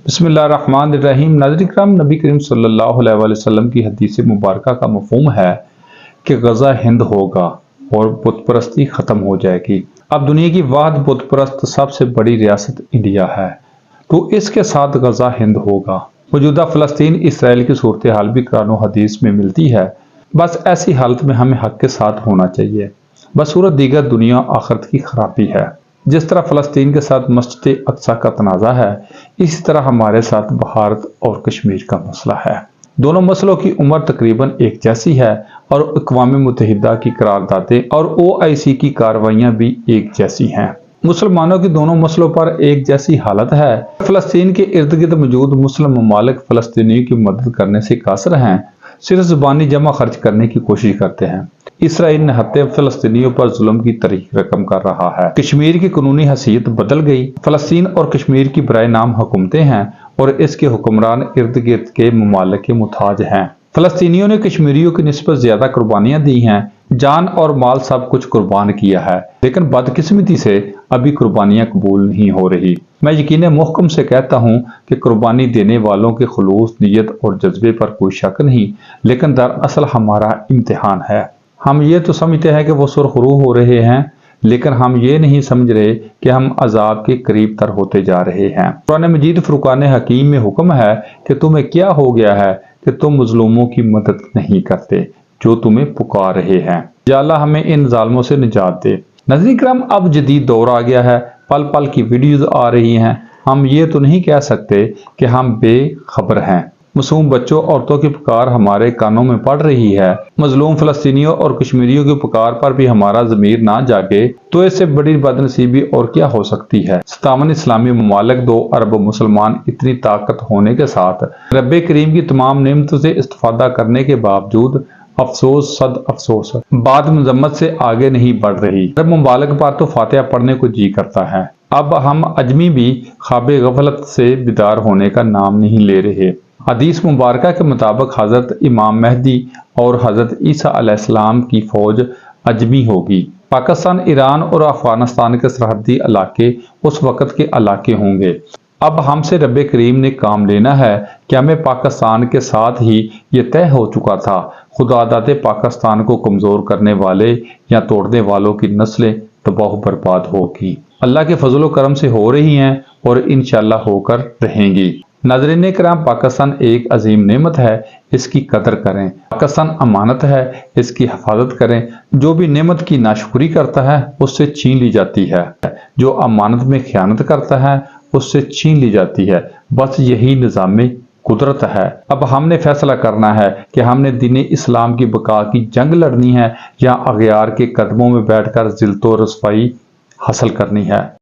بسم اللہ الرحمن الرحیم۔ ناظرین کرام، نبی کریم صلی اللہ علیہ وسلم کی حدیث مبارکہ کا مفہوم ہے کہ غزہ ہند ہوگا اور بت پرستی ختم ہو جائے گی۔ اب دنیا کی واحد بت پرست سب سے بڑی ریاست انڈیا ہے، تو اس کے ساتھ غزہ ہند ہوگا۔ موجودہ فلسطین اسرائیل کی صورتحال بھی قرآن و حدیث میں ملتی ہے۔ بس ایسی حالت میں ہمیں حق کے ساتھ ہونا چاہیے، بصورت دیگر دنیا آخرت کی خرابی ہے۔ جس طرح فلسطین کے ساتھ مسجد اقصی کا تنازع ہے، اسی طرح ہمارے ساتھ بھارت اور کشمیر کا مسئلہ ہے۔ دونوں مسئلوں کی عمر تقریباً ایک جیسی ہے اور اقوام متحدہ کی قراردادیں اور OIC کی کارروائیاں بھی ایک جیسی ہیں۔ مسلمانوں کی دونوں مسئلوں پر ایک جیسی حالت ہے۔ فلسطین کے ارد گرد موجود مسلم ممالک فلسطینیوں کی مدد کرنے سے قاصر ہیں، صرف زبانی جمع خرچ کرنے کی کوشش کرتے ہیں۔ اسرائیل نہتے فلسطینیوں پر ظلم کی تاریخ رقم کر رہا ہے۔ کشمیر کی قانونی حیثیت بدل گئی۔ فلسطین اور کشمیر کی برائے نام حکومتیں ہیں اور اس کے حکمران ارد گرد کے ممالک کے محتاج ہیں۔ فلسطینیوں نے کشمیریوں کی نسبت زیادہ قربانیاں دی ہیں، جان اور مال سب کچھ قربان کیا ہے، لیکن بدقسمتی سے ابھی قربانیاں قبول نہیں ہو رہی۔ میں یقین محکم سے کہتا ہوں کہ قربانی دینے والوں کے خلوص نیت اور جذبے پر کوئی شک نہیں، لیکن دراصل ہمارا امتحان ہے۔ ہم یہ تو سمجھتے ہیں کہ وہ سرخرو ہو رہے ہیں، لیکن ہم یہ نہیں سمجھ رہے کہ ہم عذاب کے قریب تر ہوتے جا رہے ہیں۔ قرآن مجید فرقان حکیم میں حکم ہے کہ تمہیں کیا ہو گیا ہے کہ تم مظلوموں کی مدد نہیں کرتے جو تمہیں پکار رہے ہیں۔ یا اللہ ہمیں ان ظالموں سے نجات دے۔ ناظرین کرام، اب جدید دور آ گیا ہے، پل پل کی ویڈیوز آ رہی ہیں۔ ہم یہ تو نہیں کہہ سکتے کہ ہم بے خبر ہیں۔ معصوم بچوں عورتوں کی پکار ہمارے کانوں میں پڑ رہی ہے۔ مظلوم فلسطینیوں اور کشمیریوں کی پکار پر بھی ہمارا ضمیر نہ جاگے تو اس سے بڑی بد نصیبی اور کیا ہو سکتی ہے۔ 57 اسلامی ممالک، 2 ارب مسلمان، اتنی طاقت ہونے کے ساتھ رب کریم کی تمام نعمتوں سے استفادہ کرنے کے باوجود افسوس صد افسوس بعد مذمت سے آگے نہیں بڑھ رہی۔ عرب ممالک پر تو فاتحہ پڑھنے کو جی کرتا ہے۔ اب ہم اجمی بھی خواب غفلت سے بیدار ہونے کا نام نہیں لے رہے۔ حدیث مبارکہ کے مطابق حضرت امام مہدی اور حضرت عیسیٰ علیہ السلام کی فوج اجمی ہوگی۔ پاکستان، ایران اور افغانستان کے سرحدی علاقے اس وقت کے علاقے ہوں گے۔ اب ہم سے رب کریم نے کام لینا ہے کہ ہمیں پاکستان کے ساتھ ہی یہ طے ہو چکا تھا، خدا داد پاکستان کو کمزور کرنے والے یا توڑنے والوں کی نسلیں تباہ و برباد ہوگی۔ اللہ کے فضل و کرم سے ہو رہی ہیں اور انشاءاللہ ہو کر رہیں گی۔ ناظرین کرام، پاکستان ایک عظیم نعمت ہے، اس کی قدر کریں۔ پاکستان امانت ہے، اس کی حفاظت کریں۔ جو بھی نعمت کی ناشکری کرتا ہے اس سے چھین لی جاتی ہے، جو امانت میں خیانت کرتا ہے اس سے چھین لی جاتی ہے۔ بس یہی نظام قدرت ہے۔ اب ہم نے فیصلہ کرنا ہے کہ ہم نے دین اسلام کی بقا کی جنگ لڑنی ہے یا اغیار کے قدموں میں بیٹھ کر ذلت و رسوائی حاصل کرنی ہے۔